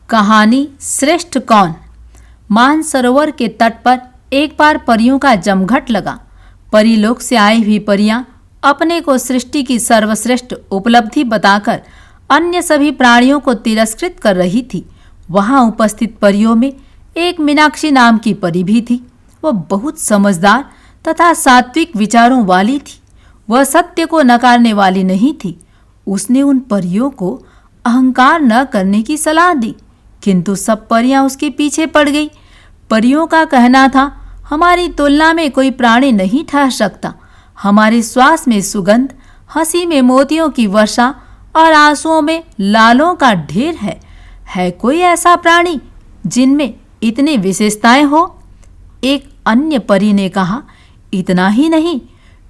कहानी श्रेष्ठ कौन। मानसरोवर के तट पर एक बार परियों का जमघट लगा। परीलोक से आई हुई परियां अपने को सृष्टि की सर्वश्रेष्ठ उपलब्धि बताकर अन्य सभी प्राणियों को तिरस्कृत कर रही थी। वहां उपस्थित परियों में एक मीनाक्षी नाम की परी भी थी। वह बहुत समझदार तथा सात्विक विचारों वाली थी। वह सत्य को नकारने वाली नहीं थी। उसने उन परियों को अहंकार न करने की सलाह दी, किंतु सब परियां उसके पीछे पड़ गई। परियों का कहना था, हमारी तुलना में कोई प्राणी नहीं ठहर सकता। हमारे श्वास में सुगंध, हंसी में मोतियों की वर्षा और आंसुओं में लालों का ढेर है कोई ऐसा प्राणी जिनमें इतनी विशेषताएं हो? एक अन्य परी ने कहा, इतना ही नहीं,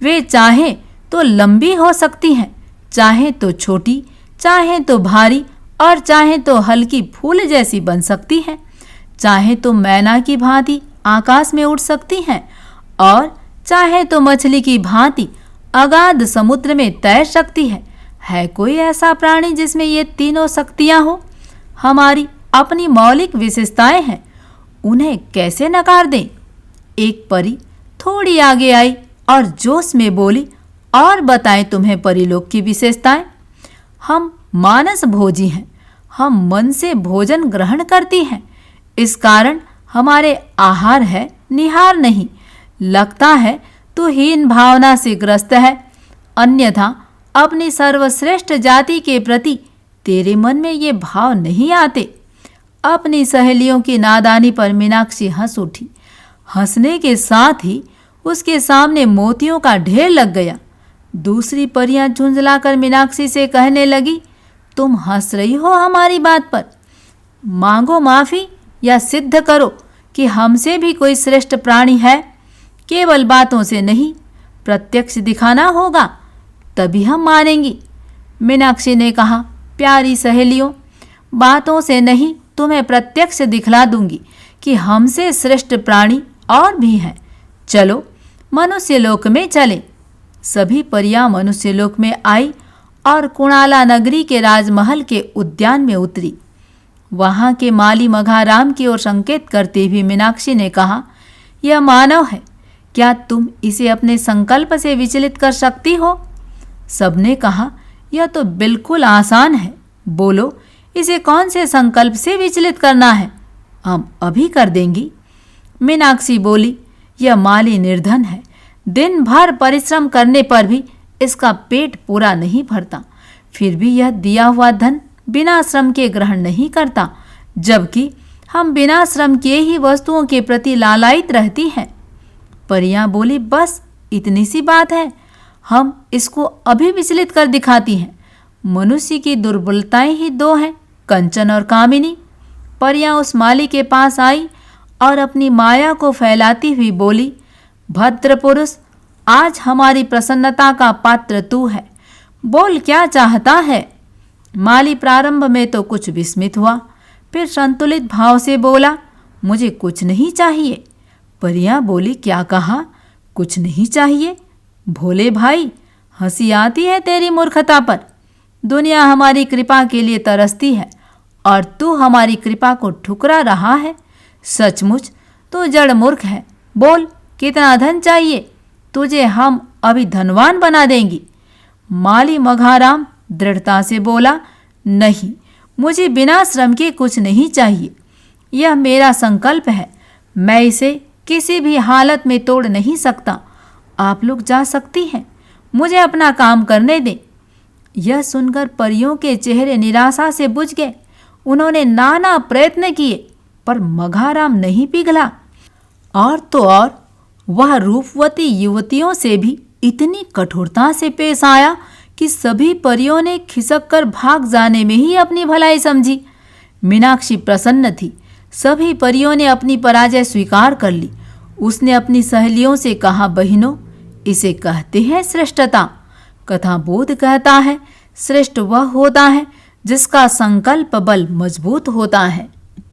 वे चाहे तो लंबी हो सकती हैं, चाहे तो छोटी, चाहे तो भारी और चाहे तो हल्की फूल जैसी बन सकती हैं। चाहे तो मैना की भांति आकाश में उड़ सकती हैं और चाहे तो मछली की भांति अगाध समुद्र में तैर सकती है कोई ऐसा प्राणी जिसमें ये तीनों शक्तियां हो? हमारी अपनी मौलिक विशेषताएं हैं, उन्हें कैसे नकार दें? एक परी थोड़ी आगे आई और जोश में बोली, और बताएं तुम्हें परीलोक की विशेषताएं। हम मानस भोजी हैं, हम मन से भोजन ग्रहण करती हैं, इस कारण हमारे आहार है निहार नहीं। लगता है तू हीन भावना से ग्रस्त है, अन्यथा अपनी सर्वश्रेष्ठ जाति के प्रति तेरे मन में ये भाव नहीं आते। अपनी सहेलियों की नादानी पर मीनाक्षी हंस उठी। हंसने के साथ ही उसके सामने मोतियों का ढेर लग गया। दूसरी परियां झुंझलाकर मीनाक्षी से कहने लगी, तुम हंस रही हो हमारी बात पर? मांगो माफी या सिद्ध करो कि हमसे भी कोई श्रेष्ठ प्राणी है। केवल बातों से नहीं, प्रत्यक्ष दिखाना होगा, तभी हम मानेंगी। मीनाक्षी ने कहा, प्यारी सहेलियों, बातों से नहीं, तुम्हें प्रत्यक्ष दिखला दूंगी कि हमसे श्रेष्ठ प्राणी और भी हैं। चलो मनुष्य लोक में चले। सभी परियां मनुष्य लोक में आई और कुणाला नगरी के राजमहल के उद्यान में उतरी। वहां के माली मघाराम की ओर संकेत करते हुए मीनाक्षी ने कहा, यह मानव है, क्या तुम इसे अपने संकल्प से विचलित कर सकती हो? सबने कहा, यह तो बिल्कुल आसान है, बोलो इसे कौन से संकल्प से विचलित करना है, हम अभी कर देंगी। मीनाक्षी बोली, यह माली निर्धन है, दिन भर परिश्रम करने पर भी इसका पेट पूरा नहीं भरता, फिर भी यह दिया हुआ धन बिना श्रम के ग्रहण नहीं करता, जबकि हम बिना श्रम के ही वस्तुओं के प्रति लालायित रहती हैं। परियां बोली, बस इतनी सी बात है, हम इसको अभी विचलित कर दिखाती हैं। मनुष्य की दुर्बलताएं ही दो हैं, कंचन और कामिनी। परियां उस माली के पास आई और अपनी माया को फैलाती हुई बोली, भद्र पुरुष, आज हमारी प्रसन्नता का पात्र तू है, बोल क्या चाहता है? माली प्रारंभ में तो कुछ विस्मित हुआ, फिर संतुलित भाव से बोला, मुझे कुछ नहीं चाहिए। परियां बोली, क्या कहा? कुछ नहीं चाहिए? भोले भाई, हंसी आती है तेरी मूर्खता पर। दुनिया हमारी कृपा के लिए तरसती है और तू हमारी कृपा को ठुकरा रहा है। सचमुच तू जड़ मूर्ख है। बोल कितना धन चाहिए? तुझे हम अभी धनवान बना देंगी। माली मघाराम दृढ़ता से बोला, नहीं, मुझे बिना श्रम के कुछ नहीं चाहिए। यह मेरा संकल्प है, मैं इसे किसी भी हालत में तोड़ नहीं सकता। आप लोग जा सकती हैं, मुझे अपना काम करने दें। यह सुनकर परियों के चेहरे निराशा से बुझ गए। उन्होंने नाना प्रयत्न किए, पर मघाराम नहीं पिघला। और तो और वह रूपवती युवतियों से भी इतनी कठोरता से पेश आया कि सभी परियों ने खिसक कर भाग जाने में ही अपनी भलाई समझी। मीनाक्षी प्रसन्न थी। सभी परियों ने अपनी पराजय स्वीकार कर ली। उसने अपनी सहेलियों से कहा, बहिनों, इसे कहते हैं श्रेष्ठता। कथा बोध कहता है, श्रेष्ठ वह होता है जिसका संकल्प बल मजबूत होता है।